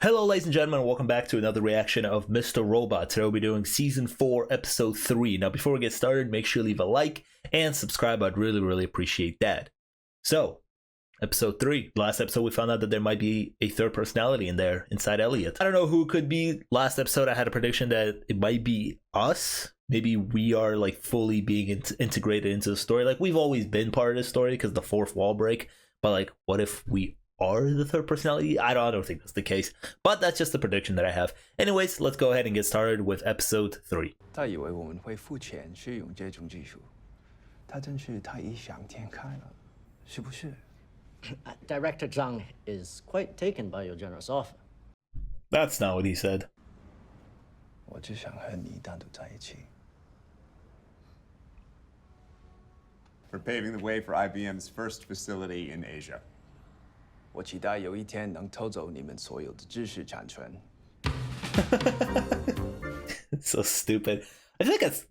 Hello ladies and gentlemen, welcome back to another reaction of Mr. Robot. Today we'll be doing Season 4, Episode 3. Now before we get started, make sure you leave a like and subscribe. I'd really appreciate that. So, Episode 3. Last episode we found out that there might be a third personality in there, inside Elliot. I don't know who it could be. Last episode I had a prediction that it might be us. Maybe we are like fully being integrated into the story. Like we've always been part of this story because the fourth wall break. But like, what if we are the third personality? I don't think that's the case, but that's just the prediction that I have. Anyways, let's go ahead and get started with episode 3. 他以为我们会付钱去用这种技术，他真是太异想天开了，是不是？ Director Zhang is quite taken by your generous offer. That's not what he said. 我只想和你单独在一起。 For paving the way for IBM's first facility in Asia. 我期待有一天能偷走你们所有的知识产权。 It's so stupid. I feel like it's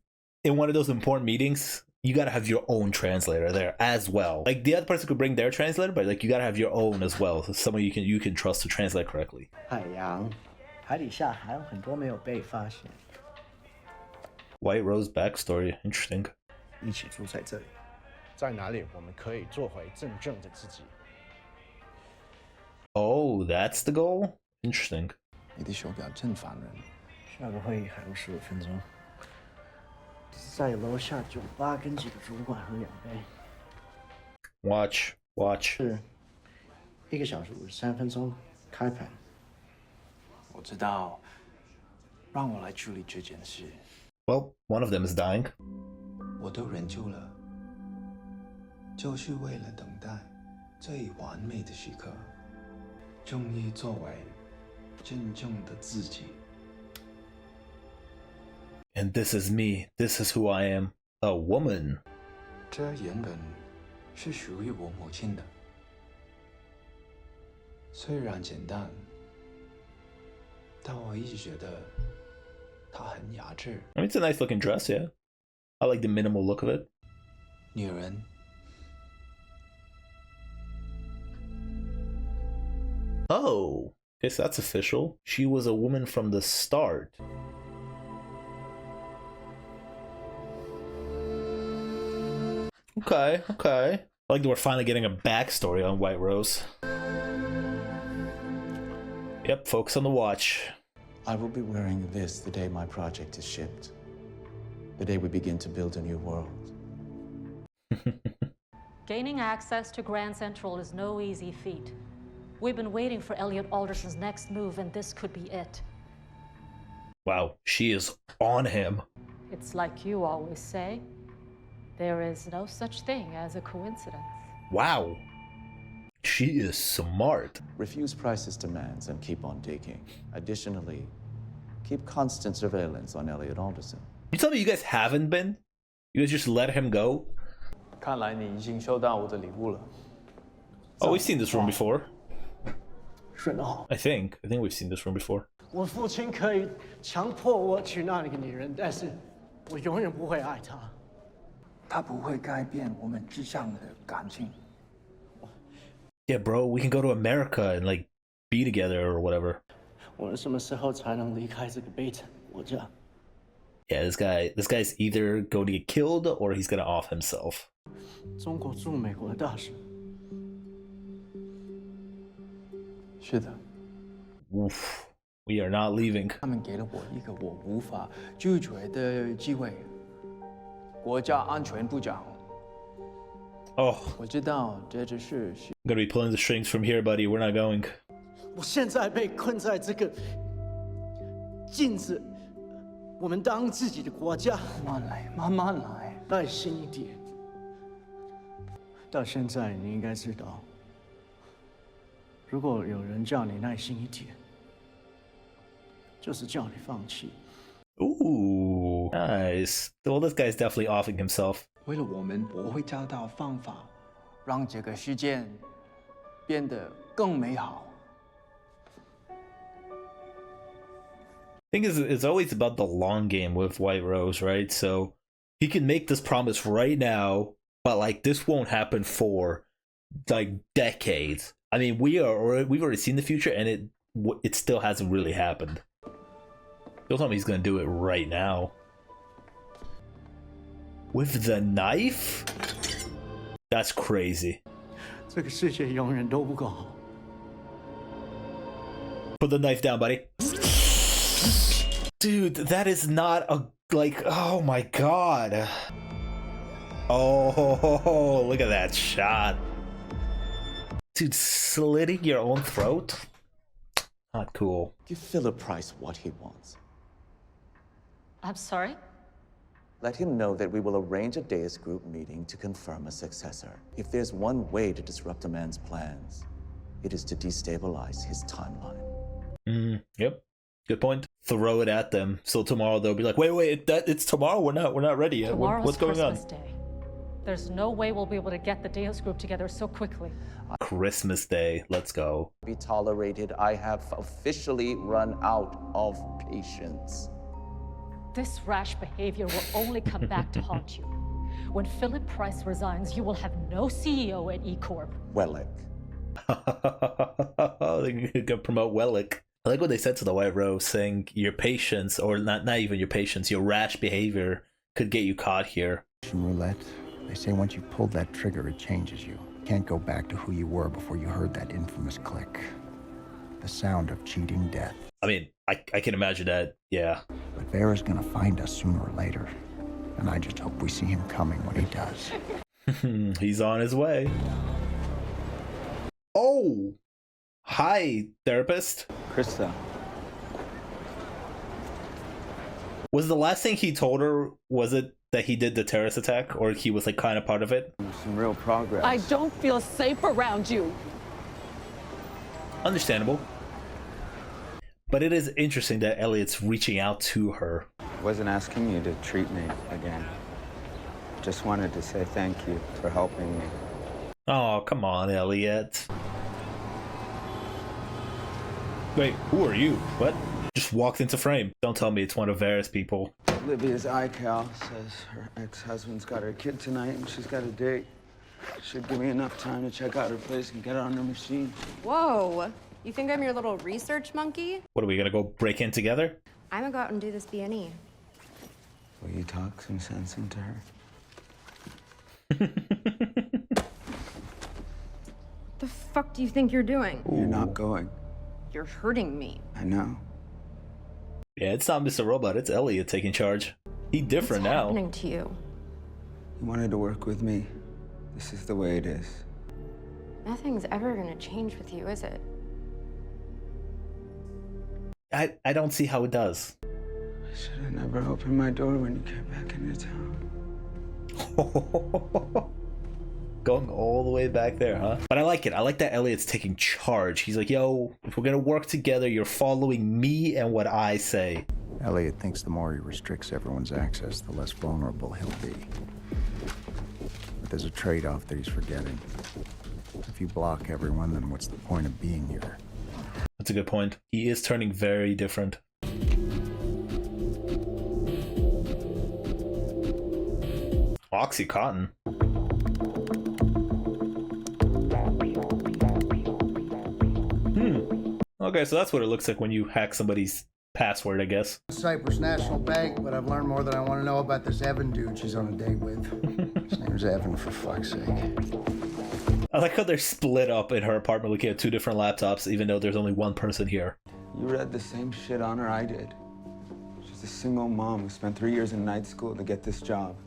in one of those important meetings, you gotta have your own translator there as well. Like the other person could bring their translator, but like you gotta have your own as well. So someone you can trust to translate correctly. 海洋，海底下还有很多没有被发现。 Whiterose backstory, interesting. 一起住在这里，在哪里我们可以做回真正的自己。 Oh, that's the goal? Interesting. 你的手表真烦人。下个会议还有15分钟，在楼下酒吧跟几个主管喝2杯。 Watch. 是1个小时53分钟开盘。我知道，让我来处理这件事。 Well, one of them is dying. 我都忍住了，就是为了等待最完美的时刻，终于作为真正的自己。 And this is me. This is who I am. A woman. 这原本是属于我母亲的，虽然简单，但我一直觉得它很雅致。 I mean, it's a nice looking dress, yeah. I like the minimal look of it. 女人。 Oh, guess that's official. She was a woman from the start. Okay. I like that we're finally getting a backstory on Whiterose. Yep, focus on the watch. I will be wearing this the day my project is shipped. The day we begin to build a new world. Gaining access to Grand Central is no easy feat. We've been waiting for Elliot Alderson's next move, and this could be it. Wow, she is on him. It's like you always say, there is no such thing as a coincidence. Wow. She is smart. Refuse Price's demands and keep on digging. Additionally, keep constant surveillance on Elliot Alderson. You tell me you guys haven't been? You guys just let him go? 看来你已经收到我的礼物了。 Oh, we've seen this room before. 顺好， I think we've seen this room before. 我父亲可以强迫我娶那个女人，但是我永远不会爱她。 它不会改变我们之上的感情。 Yeah, bro, we can go to America and like be together or whatever. 我们什么时候才能离开这个悲惨国家？ Yeah, this guy's either going to get killed or he's gonna off himself. 中国驻美国大使。 是的， Oof, we are not leaving. 他们给了我一个我无法拒绝的机会。国家安全部长， Oh, 我知道这只是 I'm gonna be pulling the strings from here, buddy. We're not going. 我现在被困在这个禁止我们当自己的国家。 慢慢来，慢慢来。 耐心一点。到现在，你应该知道，如果有人叫你耐心一点，就是叫你放弃。 Ooh, nice. Well, this guy's definitely offing himself. 为了我们，我会找到方法，让这个世界变得更美好。 I think it's always about the long game with Whiterose, right? So he can make this promise right now, but like this won't happen for like decades. I mean, we've already seen the future, and it still hasn't really happened. Don't tell me he's gonna do it right now. With the knife? That's crazy. 这个世界永远都不够好。 Put the knife down, buddy. Dude, that is not a, like, oh my god. Oh, look at that shot. Dude, slitting your own throat? Not cool. Give Philip Price what he wants. I'm sorry? Let him know that we will arrange a Deus Group meeting to confirm a successor. If there's one way to disrupt a man's plans, it is to destabilize his timeline. Yep. Good point. Throw it at them. So tomorrow they'll be like, wait, it's tomorrow? We're not ready yet. Tomorrow's What's going Christmas on? Day. There's no way we'll be able to get the Deus Group together so quickly. Christmas Day. Let's go. Be tolerated. I have officially run out of patience. This rash behavior will only come back to haunt you. When Philip Price resigns, you will have no CEO at E-Corp. Wellick. They're gonna promote Wellick. I like what they said to the Whiterose, saying your patience, or not even your patience, your rash behavior could get you caught here. Roulette. They say once you've pulled that trigger, it changes you. Can't go back to who you were before you heard that infamous click. The sound of cheating death. I mean, I can imagine that, yeah. But Vera's gonna find us sooner or later. And I just hope we see him coming when he does. He's on his way. Oh! Hi, therapist. Krista. Was the last thing he told her, was it that he did the terrorist attack? Or he was like kind of part of it? Some real progress. I don't feel safe around you. Understandable. But it is interesting that Elliot's reaching out to her. Wasn't asking you to treat me again. Just wanted to say thank you for helping me. Oh, come on, Elliot. Wait, who are you? What? Just walked into frame. Don't tell me it's one of Vera's people. Libya's iCal says her ex-husband's got her kid tonight and she's got a date. Should give me enough time to check out her place and get her on her machine. Whoa. You think I'm your little research monkey? What, are we gonna go break in together? I'm gonna go out and do this B&E. Will you talk some sense into her? The fuck do you think you're doing? You're not going. You're hurting me. I know. Yeah, it's not Mr. Robot, it's Elliot taking charge. He different What's now. happening to you? You wanted to work with me. This is the way it is. Nothing's ever gonna change with you, is it? I don't see how it does. I should have never opened my door when you came back into town. Going all the way back there, huh? But I like it. I like that Elliot's taking charge. He's like, yo, if we're gonna work together, you're following me and what I say. Elliot thinks the more he restricts everyone's access, the less vulnerable he'll be. But there's a trade-off that he's forgetting. If you block everyone, then what's the point of being here? That's a good point. He is turning very different. Oxycontin. Okay, so that's what it looks like when you hack somebody's password, I guess. Cyprus National Bank, but I've learned more than I want to know about this Evan dude she's on a date with. His name's Evan, for fuck's sake. I like how they're split up in her apartment looking at two different laptops, even though there's only one person here. You read the same shit on her I did. She's a single mom who spent 3 years in night school to get this job.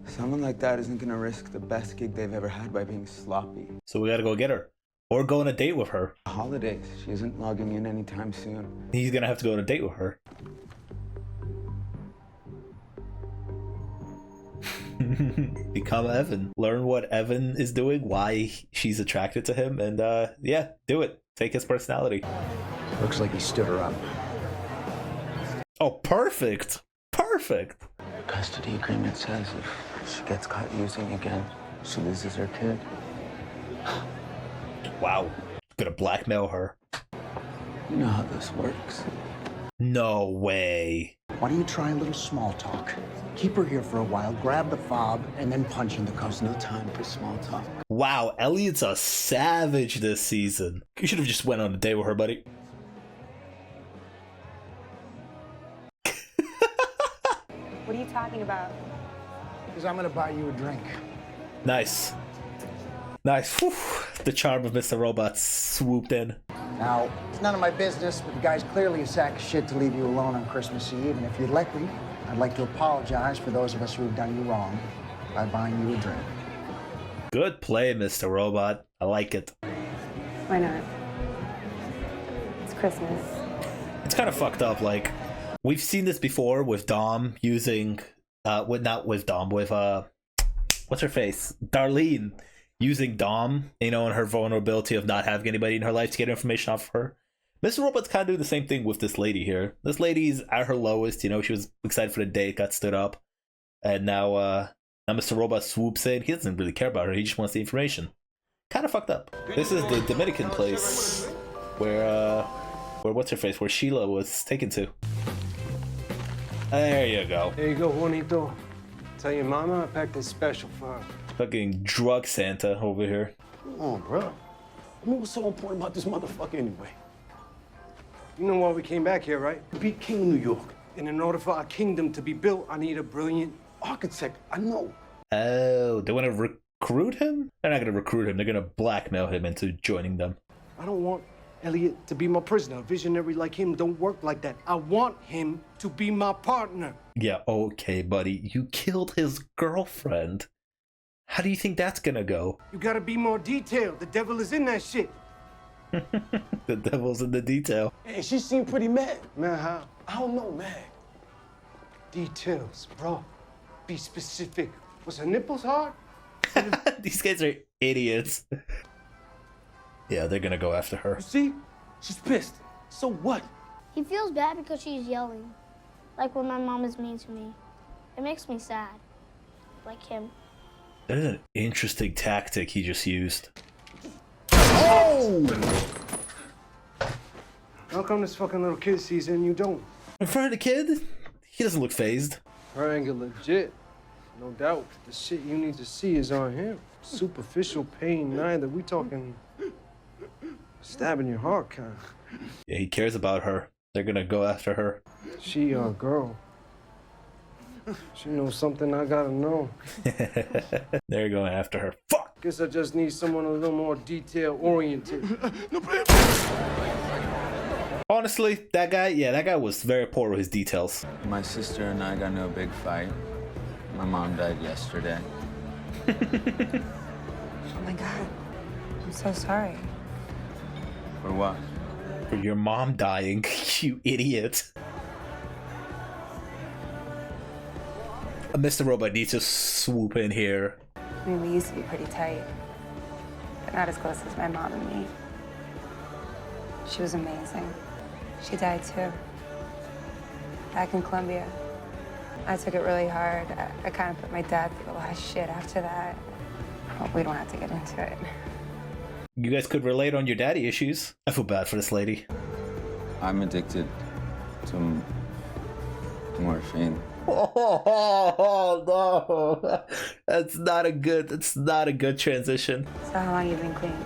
Someone like that isn't gonna risk the best gig they've ever had by being sloppy. So we gotta go get her. Or go on a date with her. Holidays. She isn't logging in anytime soon. He's gonna have to go on a date with her. Become Evan. Learn what Evan is doing, why she's attracted to him, and yeah, do it. Take his personality. Looks like he stood her up. Oh, perfect! Perfect! The custody agreement says if she gets caught using again, she loses her kid. Wow. Gonna blackmail her. You know how this works. No way. Why don't you try a little small talk? Keep her here for a while, grab the fob, and then punch in the There's no time for small talk. Wow, Elliot's a savage this season. You should have just went on a date with her, buddy. What are you talking about? Because I'm gonna buy you a drink. Nice. Nice. Whew. The charm of Mr. Robot swooped in. Now, it's none of my business, but the guy's clearly a sack of shit to leave you alone on Christmas Eve. And if you'd let me, I'd like to apologize for those of us who have done you wrong by buying you a drink. Good play, Mr. Robot. I like it. Why not? It's Christmas. It's kind of fucked up. Like, we've seen this before with Dom using, with what's her face? Darlene using Dom, you know, and her vulnerability of not having anybody in her life to get information off of her. Mr. Robot's kind of doing the same thing with this lady here. This lady's at her lowest, you know, she was excited for the date, got stood up, and now Mr. Robot swoops in. He doesn't really care about her, he just wants the information. Kind of fucked up. This is the Dominican place where what's her face, where Sheila was taken to. There you go. There you go, Juanito. Tell your mama I packed this special for her. Fucking drug Santa over here. Come on, bro. I mean, what's so important about this motherfucker anyway? You know why we came back here, right? To be king of New York. And in order for our kingdom to be built, I need a brilliant architect. I know. Oh, they want to recruit him? They're not going to recruit him. They're going to blackmail him into joining them. I don't want Elliot to be my prisoner. A visionary like him don't work like that. I want him to be my partner. Yeah, okay, buddy. You killed his girlfriend. How do you think that's gonna go? You gotta be more detailed. The devil is in that shit. The devil's in the detail. Hey, she seemed pretty mad. Man, how? I don't know, man. Details, bro. Be specific. Was her nipples hard? These guys are idiots. Yeah, they're gonna go after her. You see? She's pissed. So what? He feels bad because she's yelling. Like when my mom is mean to me. It makes me sad. Like him. That is an interesting tactic he just used. Oh! How come this fucking little kid sees it and you don't? In front of the kid? He doesn't look phased. Her anger legit. No doubt. The shit you need to see is on him. Superficial pain, neither. We talking stabbing your heart kind. Yeah, he cares about her. They're gonna go after her. She our girl. She knows something I gotta know. They're going after her. Fuck! Guess I just need someone a little more detail-oriented. Honestly, that guy was very poor with his details. My sister and I got into a big fight. My mom died yesterday. Oh my God. I'm so sorry. For what? For your mom dying, you idiot. Mr. Robot needs to swoop in here. I mean, we used to be pretty tight, but not as close as my mom and me. She was amazing. She died too. Back in Colombia. I took it really hard. I kind of put my dad through a lot of shit after that. Well, we don't have to get into it. You guys could relate on your daddy issues. I feel bad for this lady. I'm addicted to morphine. Oh no, that's not a good transition. So how long you been clean?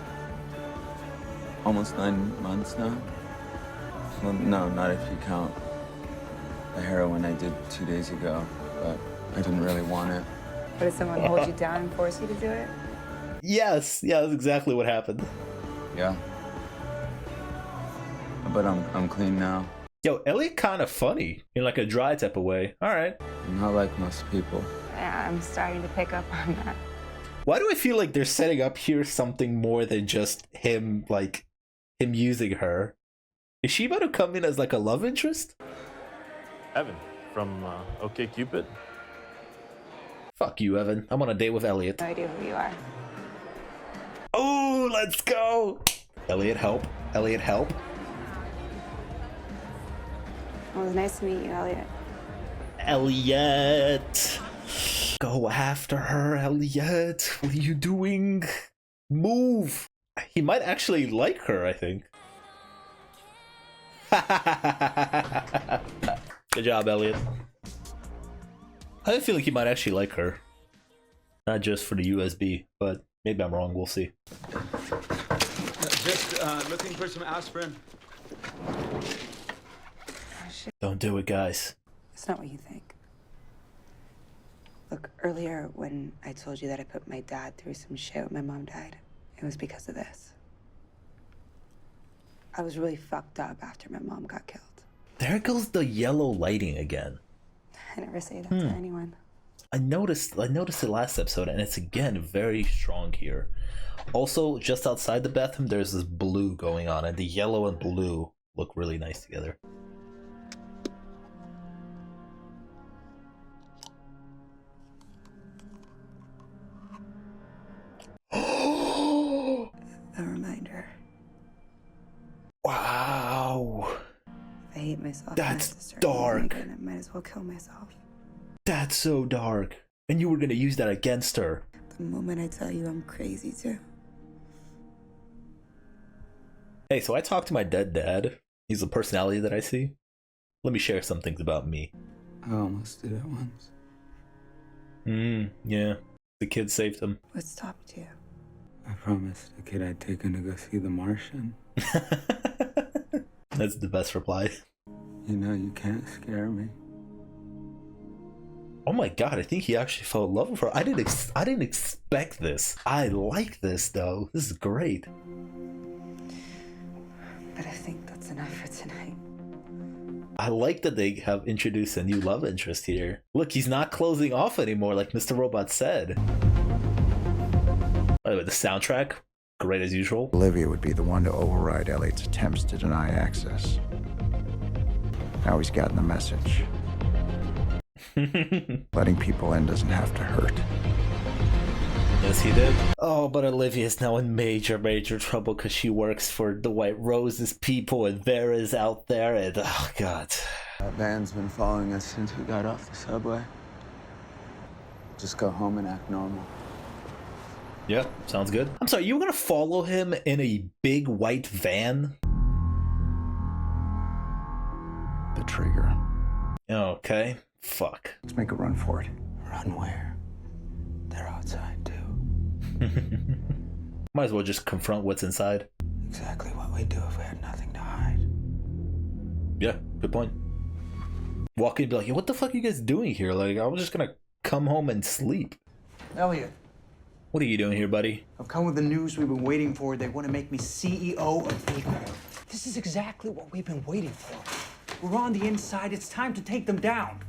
Almost 9 months now. Well, no, not if you count the heroin I did 2 days ago, but I didn't really want it. But did someone hold you down and force you to do it? Yes, yeah, that's exactly what happened. Yeah. But I'm clean now. Yo, Elliot kind of funny in like a dry type of way. All right. I'm not like most people. Yeah, I'm starting to pick up on that. Why do I feel like they're setting up here something more than just him using her? Is she about to come in as like a love interest? Evan from OK Cupid. Fuck you, Evan. I'm on a date with Elliot. No idea who you are. Oh, let's go. Elliot, help. Elliot, help. Well, it was nice to meet you, Elliot. Elliot. Go after her, Elliot. What are you doing? Move. He might actually like her, I think. Good job, Elliot. I feel like he might actually like her. Not just for the USB, but maybe I'm wrong. We'll see. Just looking for some aspirin. Oh, shit. Don't do it, guys. It's not what you think. Look, earlier when I told you that I put my dad through some shit when my mom died, it was because of this. I was really fucked up after my mom got killed. There goes the yellow lighting again. I never say that to anyone. I noticed it last episode, and it's again very strong here. Also, just outside the bathroom, there's this blue going on, and the yellow and blue look really nice together. A reminder. Wow. I hate myself. That's dark. I might as well kill myself. That's so dark. And you were gonna use that against her. The moment I tell you I'm crazy too. Hey, so I talked to my dead dad. He's a personality that I see. Let me share some things about me. I almost did it once. Yeah. The kid saved him. What stopped you? I promised the kid I'd take him to go see The Martian. That's the best reply. You know you can't scare me. Oh my god, I think he actually fell in love with her. I didn't expect this. I like this though. This is great. But I think that's enough for tonight. I like that they have introduced a new love interest here. Look, he's not closing off anymore like Mr. Robot said. By the way, the soundtrack, great as usual. Olivia would be the one to override Elliot's attempts to deny access. Now he's gotten the message. Letting people in doesn't have to hurt. Yes, he did. Oh, but Olivia's now in major trouble because she works for the Whiterose's people and Vera's out there and oh god. That van's been following us since we got off the subway. Just go home and act normal. Yeah, sounds good. I'm sorry, you were gonna follow him in a big white van? The trigger. Okay, fuck. Let's make a run for it. Run where? They're outside too. Might as well just confront what's inside. Exactly what we'd do if we had nothing to hide. Yeah, good point. Walk in and be like, "Yo, what the fuck are you guys doing here? Like, I was just gonna come home and sleep." Elliot, What are you doing here, buddy? I've come with the news we've been waiting for. They want to make me CEO of Eagle. This is exactly what we've been waiting for. We're on the inside. It's time to take them down.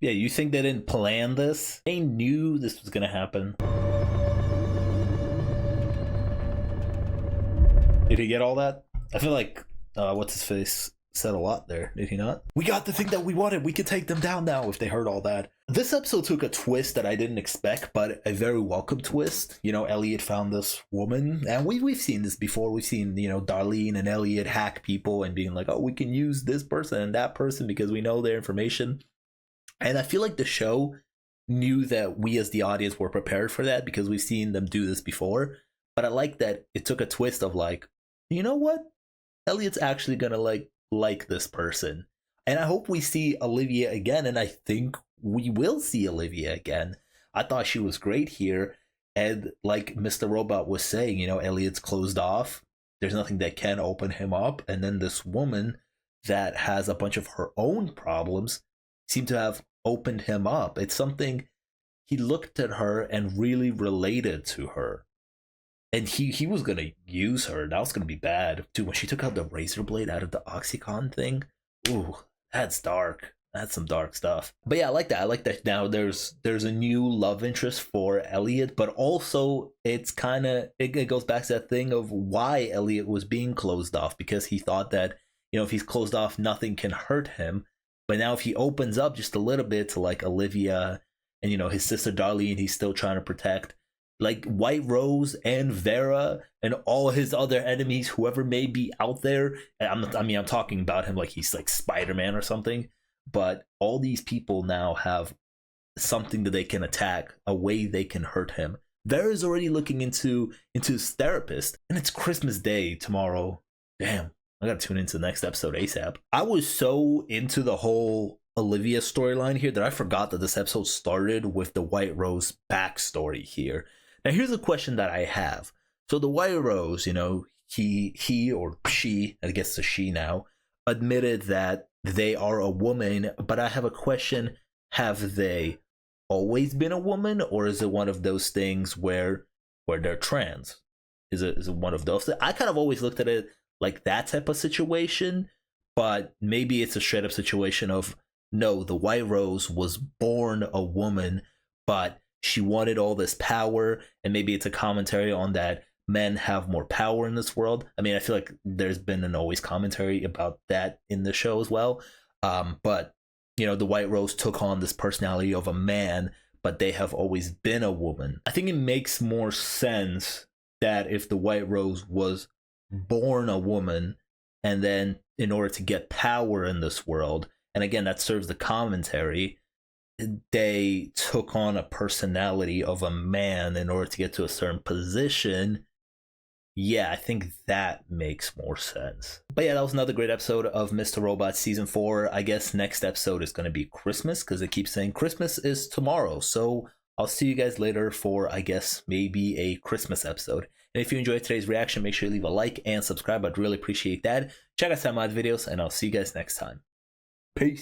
Yeah, you think they didn't plan this? They knew this was gonna happen. Did he get all that? I feel like, what's his face said a lot there, did he not? We got the thing that we wanted, we could take them down now if they heard all that. This episode took a twist that I didn't expect, but a very welcome twist. You know, Elliot found this woman, and we've seen this before. We've seen, you know, Darlene and Elliot hack people and being like, oh, we can use this person and that person because we know their information. And I feel like the show knew that we as the audience were prepared for that because we've seen them do this before. But I like that it took a twist of like, you know what? Elliot's actually gonna like this person. And I hope we see Olivia again, and I think we will see Olivia again. I thought she was great here. And like Mr. Robot was saying, you know, Elliot's closed off. There's nothing that can open him up. And then this woman that has a bunch of her own problems seemed to have opened him up. It's something he looked at her and really related to her. And he was going to use her. That was going to be bad. Dude, when she took out the razor blade out of the Oxycontin thing, ooh, that's dark. That's some dark stuff. But yeah, I like that. I like that now there's a new love interest for Elliot, but also it's kind of, it goes back to that thing of why Elliot was being closed off, because he thought that, you know, if he's closed off, nothing can hurt him. But now if he opens up just a little bit to like Olivia and, you know, his sister Darlene, he's still trying to protect, like Whiterose and Vera and all his other enemies, whoever may be out there. I'm talking about him like he's like Spider-Man or something. But all these people now have something that they can attack, a way they can hurt him. Vera's already looking into his therapist, and it's Christmas Day tomorrow. Damn, I gotta tune into the next episode ASAP. I was so into the whole Olivia storyline here that I forgot that this episode started with the Whiterose backstory here. Now here's a question that I have. So the Whiterose, you know, he or she, I guess it's a she now, admitted that they are a woman. But I have a question. Have they always been a woman, or is it one of those things where they're trans? Is it one of those? I kind of always looked at it like that type of situation, but maybe it's a straight up situation of no, the Whiterose was born a woman, but she wanted all this power, and maybe it's a commentary on that men have more power in this world. I mean, I feel like there's been an always commentary about that in the show as well. But you know, the Whiterose took on this personality of a man, but they have always been a woman. I think it makes more sense that if the Whiterose was born a woman, and then in order to get power in this world, and again, that serves the commentary, they took on a personality of a man in order to get to a certain position. Yeah, I think that makes more sense. But yeah, that was another great episode of Mr. Robot Season 4. I guess next episode is going to be Christmas, because it keeps saying Christmas is tomorrow. So I'll see you guys later for, I guess, maybe a Christmas episode. And if you enjoyed today's reaction, make sure you leave a like and subscribe. I'd really appreciate that. Check out some of my videos, and I'll see you guys next time. Peace.